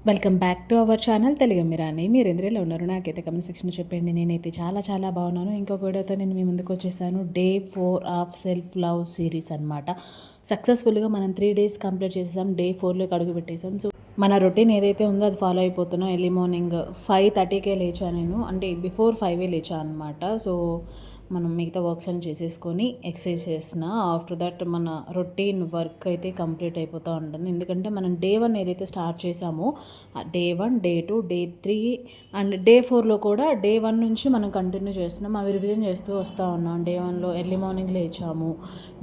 Welcome back to our channel Telugu మిరాని. మీరు ఎందులో ఉన్నారు? నాకైతే కమెంట్ సెక్షన్లో చెప్పండి. నేనైతే చాలా చాలా బాగున్నాను. ఇంకొక వీడియోతో నేను మీ ముందుకు వచ్చేసాను. Day 4 of self love series అనమాట. సక్సెస్ఫుల్గా మనం 3 days కంప్లీట్ చేసేసాం. డే 4లోకి అడుగు పెట్టేసాం. సో మన రొటీన్ ఏదైతే ఉందో అది ఫాలో అయిపోతున్నాం. ఎర్లీ మార్నింగ్ 5:30కే లేచాను నేను, అంటే బిఫోర్ 5 లేచాను అనమాట. సో మనం మిగతా వర్క్స్ అని చేసేసుకొని ఎక్సర్సైజ్ చేసిన ఆఫ్టర్ దట్ మన రొటీన్ వర్క్ అయితే కంప్లీట్ అయిపోతూ ఉంటుంది. ఎందుకంటే మనం డే 1 ఏదైతే స్టార్ట్ చేసామో day 1, day 2, day 3 and day 4లో కూడా డే 1 నుంచి మనం కంటిన్యూ చేస్తున్నాం. అవి రివిజన్ చేస్తూ వస్తూ ఉన్నాం. డే 1లో ఎర్లీ మార్నింగ్ లేచాము,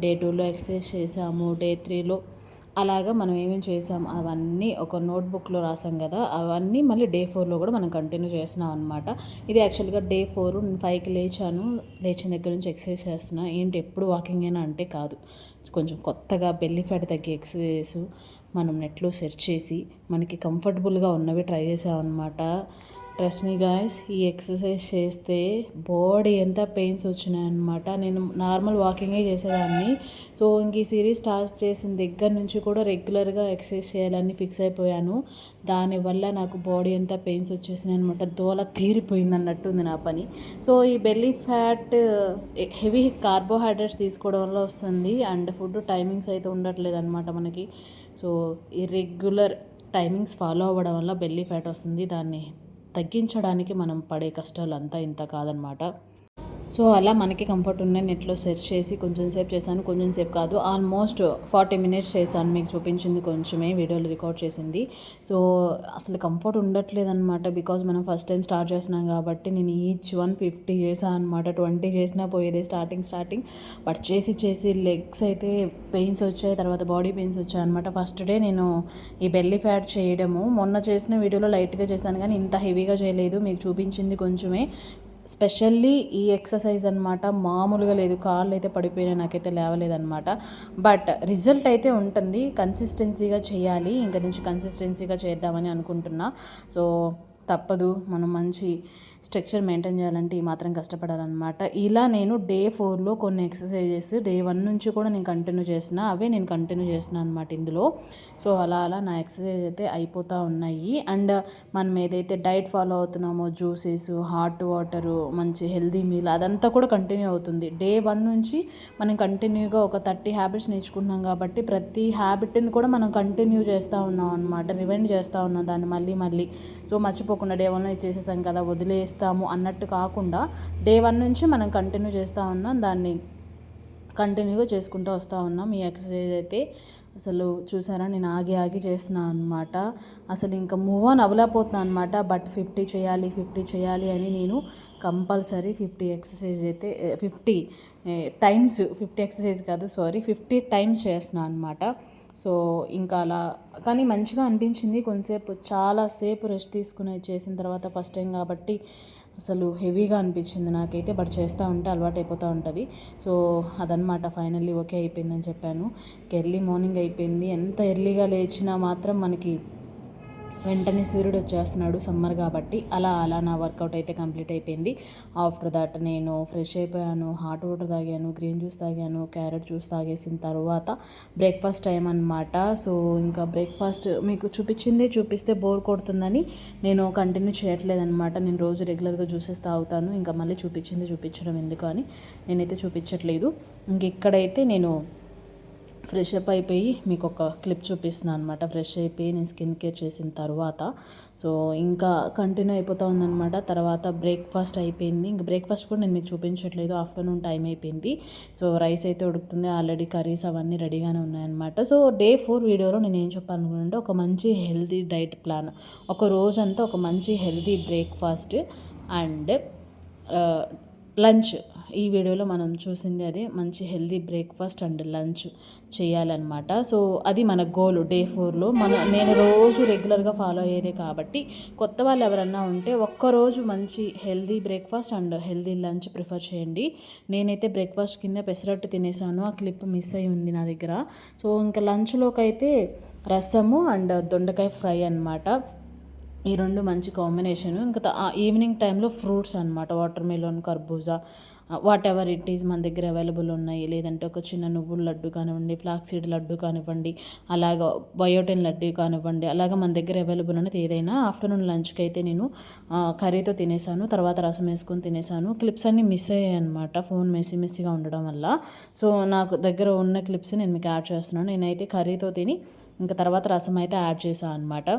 డే 2లో ఎక్సర్సైజ్ చేసాము, డే 3లో అలాగా మనం ఏమేమి చేసాం అవన్నీ ఒక నోట్బుక్లో రాసాం కదా, అవన్నీ మళ్ళీ డే 4లో కూడా మనం కంటిన్యూ చేస్తున్నాం అనమాట. ఇది యాక్చువల్గా డే 4. నేను 5కి లేచాను. లేచిన దగ్గర నుంచి ఎక్సర్సైజ్ చేస్తున్నా. ఏంటి ఎప్పుడు వాకింగ్ అయినా అంటే కాదు, కొంచెం కొత్తగా బెల్లీ ఫ్యాట్ తగ్గే ఎక్సర్సైజ్ మనం నెట్లో సెర్చ్ చేసి మనకి కంఫర్టబుల్గా ఉన్నవి ట్రై చేసామన్నమాట. ట్రస్ట్ మీ గాయ్స్, ఈ ఎక్సర్సైజ్ చేస్తే బాడీ ఎంత పెయిన్స్ వచ్చినాయన్నమాట. నేను నార్మల్ వాకింగే చేసేదాన్ని. సో ఇంక ఈ సిరీస్ స్టార్ట్ చేసిన దగ్గర నుంచి కూడా రెగ్యులర్గా ఎక్సర్సైజ్ చేయాలని ఫిక్స్ అయిపోయాను. దానివల్ల నాకు బాడీ ఎంత పెయిన్స్ వచ్చేసినాయి అనమాట. దోల తీరిపోయింది అన్నట్టుంది నా పని. సో ఈ బెల్లీ ఫ్యాట్ హెవీ కార్బోహైడ్రేట్స్ తీసుకోవడం వల్ల వస్తుంది. అండ్ ఫుడ్ టైమింగ్స్ అయితే ఉండట్లేదు అనమాట మనకి. సో ఈ రెగ్యులర్ టైమింగ్స్ ఫాలో అవ్వడం వల్ల బెల్లీ ఫ్యాట్ వస్తుంది. దాన్ని తగ్గించడానికి మనం పడే కష్టాలు అంతా ఇంత కాదనమాట. సో అలా మనకి కంఫర్ట్ ఉన్న నెట్లో సెర్చ్ చేసి కొంచెం సేపు చేశాను. కొంచెం సేపు కాదు, ఆల్మోస్ట్ 40 minutes చేశాను. మీకు చూపించింది కొంచెమే, వీడియోలు రికార్డ్ చేసింది. సో అసలు కంఫర్ట్ ఉండట్లేదన్నమాట. బికాజ్ మనం ఫస్ట్ టైం స్టార్ట్ చేస్తున్నాం కాబట్టి నేను ఈచ్ 150 చేశాను అనమాట. 20 చేసినా పోయేది స్టార్టింగ్. బట్ చేసి లెగ్స్ అయితే పెయిన్స్ వచ్చాయి, తర్వాత బాడీ పెయిన్స్ వచ్చాయి అనమాట. ఫస్ట్ డే నేను ఈ బెల్లీ ఫ్యాట్ చేయడము మొన్న చేసిన వీడియోలో లైట్గా చేశాను, కానీ ఇంత హెవీగా చేయలేదు. మీకు చూపించింది కొంచెమే. స్పెషల్లీ ఈ ఎక్సర్సైజ్ అనమాట మామూలుగా లేదు. కాళ్ళు అయితే పడిపోయినా, నాకైతే లేవలేదన్నమాట. బట్ రిజల్ట్ అయితే ఉంటుంది. కన్సిస్టెన్సీగా చేయాలి. ఇంక నుంచి కన్సిస్టెన్సీగా చేద్దామని అనుకుంటున్నా. సో తప్పదు, మనం మంచి స్ట్రక్చర్ మెయింటైన్ చేయాలంటే ఈ మాత్రం కష్టపడాలన్నమాట. ఇలా నేను డే 4లో కొన్ని ఎక్సర్సైజెస్ డే 1 నుంచి కూడా నేను కంటిన్యూ చేసిన, అవే నేను కంటిన్యూ చేసిన అనమాట ఇందులో. సో అలా నా ఎక్సర్సైజ్ అయితే అయిపోతూ ఉన్నాయి. అండ్ మనం ఏదైతే డైట్ ఫాలో అవుతున్నామో, జ్యూసెస్, హాట్ వాటరు, మంచి హెల్దీ మీల్, అదంతా కూడా కంటిన్యూ అవుతుంది. డే 1 నుంచి మనం కంటిన్యూగా ఒక 30 హ్యాబిట్స్ నేర్చుకుంటున్నాం కాబట్టి ప్రతి హ్యాబిట్ని కూడా మనం కంటిన్యూ చేస్తూ ఉన్నాం అనమాట. రివైండ్ చేస్తూ ఉన్నాం దాన్ని మళ్ళీ. సో మర్చిపోకుండా డే 1లో చేసేసాం కదా వదిలేస్తాము అన్నట్టు కాకుండా డే 1 నుంచి మనం కంటిన్యూ చేస్తూ ఉన్నాం. దాన్ని కంటిన్యూగా చేసుకుంటూ వస్తూ ఉన్నాం. ఈ ఎక్సర్సైజ్ అయితే అసలు చూసారా, నేను ఆగి చేస్తున్నాను అనమాట. అసలు ఇంకా మూవ్ ఆన్ అవ్వలేకపోతున్నాను అనమాట. బట్ 50 చేయాలి అని నేను కంపల్సరీ 50 ఎక్సర్సైజ్ అయితే 50 టైమ్స్, 50 ఎక్సర్సైజ్ కాదు 50 టైమ్స్ చేస్తున్నాను అనమాట. సో ఇంకా అలా కానీ మంచిగా అనిపించింది. కొంతసేపు చాలాసేపు రెస్ట్ తీసుకుని చేసిన తర్వాత ఫస్ట్ టైం కాబట్టి అసలు హెవీగా అనిపించింది నాకైతే. బట్ చేస్తూ ఉంటే అలవాటు అయిపోతూ ఉంటుంది. సో అదనమాట, ఫైనల్లీ ఓకే అయిపోయిందని చెప్పాను. ఎర్లీ మార్నింగ్ అయిపోయింది. ఎంత ఎర్లీగా లేచినా మాత్రం మనకి వెంటనే సూర్యుడు వచ్చేస్తున్నాడు, సమ్మర్ కాబట్టి. అలా నా వర్కౌట్ అయితే కంప్లీట్ అయిపోయింది. ఆఫ్టర్ దట్ నేను ఫ్రెష్ అయిపోయాను, హాట్ వాటర్ తాగాను, గ్రీన్ జ్యూస్ తాగాను, క్యారెట్ జ్యూస్ తాగేసిన తర్వాత బ్రేక్ఫాస్ట్ టైం అనమాట. సో ఇంకా బ్రేక్ఫాస్ట్ మీకు చూపిస్తే బోర్ కొడుతుందని నేను కంటిన్యూ చేయట్లేదనమాట. నేను రోజు రెగ్యులర్గా జ్యూసెస్ తాగుతాను. ఇంకా మళ్ళీ చూపించడం ఎందుకు అని నేనైతే చూపించట్లేదు. ఇంక ఇక్కడైతే నేను ఫ్రెష్ అప్ అయిపోయి మీకు ఒక క్లిప్ చూపిస్తున్నాను అనమాట. ఫ్రెష్ అయిపోయి నేను స్కిన్ కేర్ చేసిన తర్వాత సో ఇంకా కంటిన్యూ అయిపోతూ ఉందన్నమాట. తర్వాత బ్రేక్ఫాస్ట్ అయిపోయింది. ఇంక బ్రేక్ఫాస్ట్ కూడా నేను మీకు చూపించట్లేదు, ఆఫ్టర్నూన్ టైం అయిపోయింది. సో రైస్ అయితే ఉడుకుతుంది, ఆల్రెడీ కర్రీస్ అవన్నీ రెడీగానే ఉన్నాయన్నమాట. సో డే 4 వీడియోలో నేను ఏం చెప్పాలనుకుంటే ఒక మంచి హెల్తీ డైట్ ప్లాన్, ఒక రోజంతా ఒక మంచి హెల్తీ బ్రేక్ఫాస్ట్ అండ్ లంచ్. ఈ వీడియోలో మనం చూసింది అదే, మంచి హెల్తీ బ్రేక్ఫాస్ట్ అండ్ లంచ్ చేయాలన్నమాట. సో అది మన గోల్ డే 4లో. నేను రోజు రెగ్యులర్గా ఫాలో అయ్యేదే కాబట్టి కొత్త వాళ్ళు ఎవరన్నా ఉంటే ఒక్కరోజు మంచి healthy breakfast and healthy lunch prefer చేయండి. నేనైతే బ్రేక్ఫాస్ట్ కింద పెసరట్టు తినేసాను, ఆ క్లిప్ మిస్ అయి ఉంది నా దగ్గర. సో ఇంకా లంచ్లోకి అయితే రసము అండ్ దొండకాయ ఫ్రై అనమాట. ఈ రెండు మంచి కాంబినేషను. ఇంకా ఈవినింగ్ టైంలో ఫ్రూట్స్ అనమాట, వాటర్ మెలోన్, కర్బూజా వాట్ ఎవర్ ఇట్ ఈజ్ మన దగ్గర అవైలబుల్ ఉన్నాయి. లేదంటే ఒక చిన్న నువ్వుల లడ్డు కానివ్వండి, ఫ్లాక్ సీడ్ లడ్డు కానివ్వండి, అలాగ బయోటెన్ లడ్డు కానివ్వండి, అలాగ మన దగ్గర అవైలబుల్ ఉన్నది ఏదైనా. ఆఫ్టర్నూన్ లంచ్కి అయితే నేను కర్రీతో తినేసాను, తర్వాత రసం వేసుకొని తినేసాను. క్లిప్స్ అన్నీ మిస్ అయ్యాయి అనమాట, ఫోన్ మెస్సీగా ఉండడం వల్ల. సో నాకు దగ్గర ఉన్న క్లిప్స్ నేను మీకు యాడ్ చేస్తున్నాను. నేనైతే కర్రీతో తిని ఇంకా తర్వాత రసం అయితే యాడ్ చేశాను అనమాట.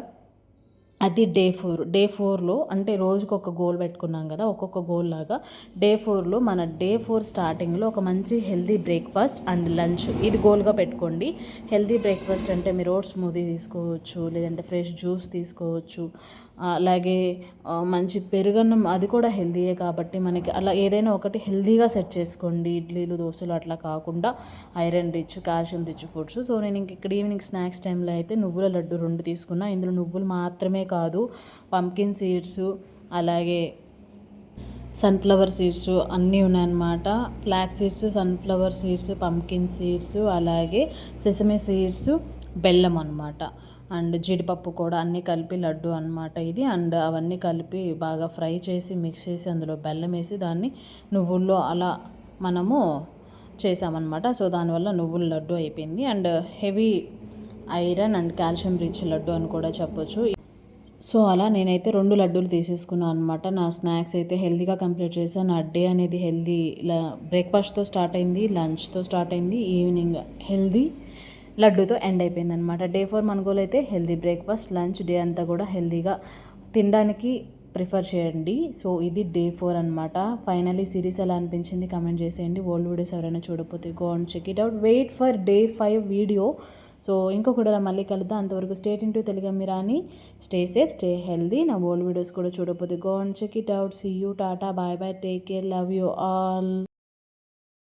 అది డే 4లో అంటే రోజుకు ఒక గోల్ పెట్టుకున్నాం కదా, ఒక్కొక్క గోల్ లాగా డే 4లో మన డే 4 స్టార్టింగ్లో ఒక మంచి హెల్దీ బ్రేక్ఫాస్ట్ అండ్ లంచ్ ఇది గోల్గా పెట్టుకోండి. హెల్దీ బ్రేక్ఫాస్ట్ అంటే మీరు ఓట్స్ స్మూదీ తీసుకోవచ్చు, లేదంటే ఫ్రెష్ జ్యూస్ తీసుకోవచ్చు, అలాగే మంచి పెరుగన్నం అది కూడా హెల్దీయే కాబట్టి మనకి అలా ఏదైనా ఒకటి హెల్దీగా సెట్ చేసుకోండి. ఇడ్లీలు దోశలు అట్లా కాకుండా iron rich calcium rich foods. So నేను ఇంక ఇక్కడ ఈవినింగ్ స్నాక్స్ టైంలో అయితే నువ్వుల లడ్డు 2 తీసుకున్నా. ఇందులో నువ్వులు మాత్రమే కాదు, పంకిన్ సీడ్స్, అలాగే సన్ఫ్లవర్ సీడ్స్ అన్నీ ఉన్నాయన్నమాట. Flax seeds, sunflower seeds, pumpkin seeds, అలాగే సెసమే సీడ్స్, బెల్లం అనమాట, అండ్ జీడిపప్పు కూడా అన్నీ కలిపి లడ్డు అనమాట ఇది. అండ్ అవన్నీ కలిపి బాగా ఫ్రై చేసి మిక్స్ చేసి అందులో బెల్లం వేసి దాన్ని నువ్వుల్లో అలా మనము చేసామన్నమాట. సో దానివల్ల నువ్వుల లడ్డు అయిపోయింది. And heavy iron and calcium rich laddu అని కూడా చెప్పొచ్చు. సో అలా నేనైతే 2 లడ్డూలు తీసేసుకున్నాను అనమాట. నా స్నాక్స్ అయితే హెల్తీగా కంప్లీట్ చేశాను. నా డే అనేది హెల్తీ బ్రేక్ఫాస్ట్తో స్టార్ట్ అయింది, లంచ్తో స్టార్ట్ అయింది, ఈవినింగ్ హెల్తీ లడ్డూతో ఎండ్ అయిపోయింది అనమాట. డే 4 మన గోల్ అయితే హెల్తీ బ్రేక్ఫాస్ట్, లంచ్, డే అంతా కూడా హెల్తీగా తినడానికి ప్రిఫర్ చేయండి. సో ఇది డే 4 అనమాట. ఫైనలీ సిరీస్ ఎలా అనిపించింది కమెంట్ చేసేయండి. ఓల్డ్ వీడియోస్ ఎవరైనా చూడకపోతే go and check it out. Wait for day 5 video. So ఇంకొకటి మళ్ళీ కలుద్దాం. అంతవరకు స్టే ట్యూన్ టు తెలుగమ్మిరాని. Stay safe, stay healthy. నా ఓల్డ్ వీడియోస్ కూడా చూడకపోతే go and check it out. See you, tata, bye bye, take care, love you all.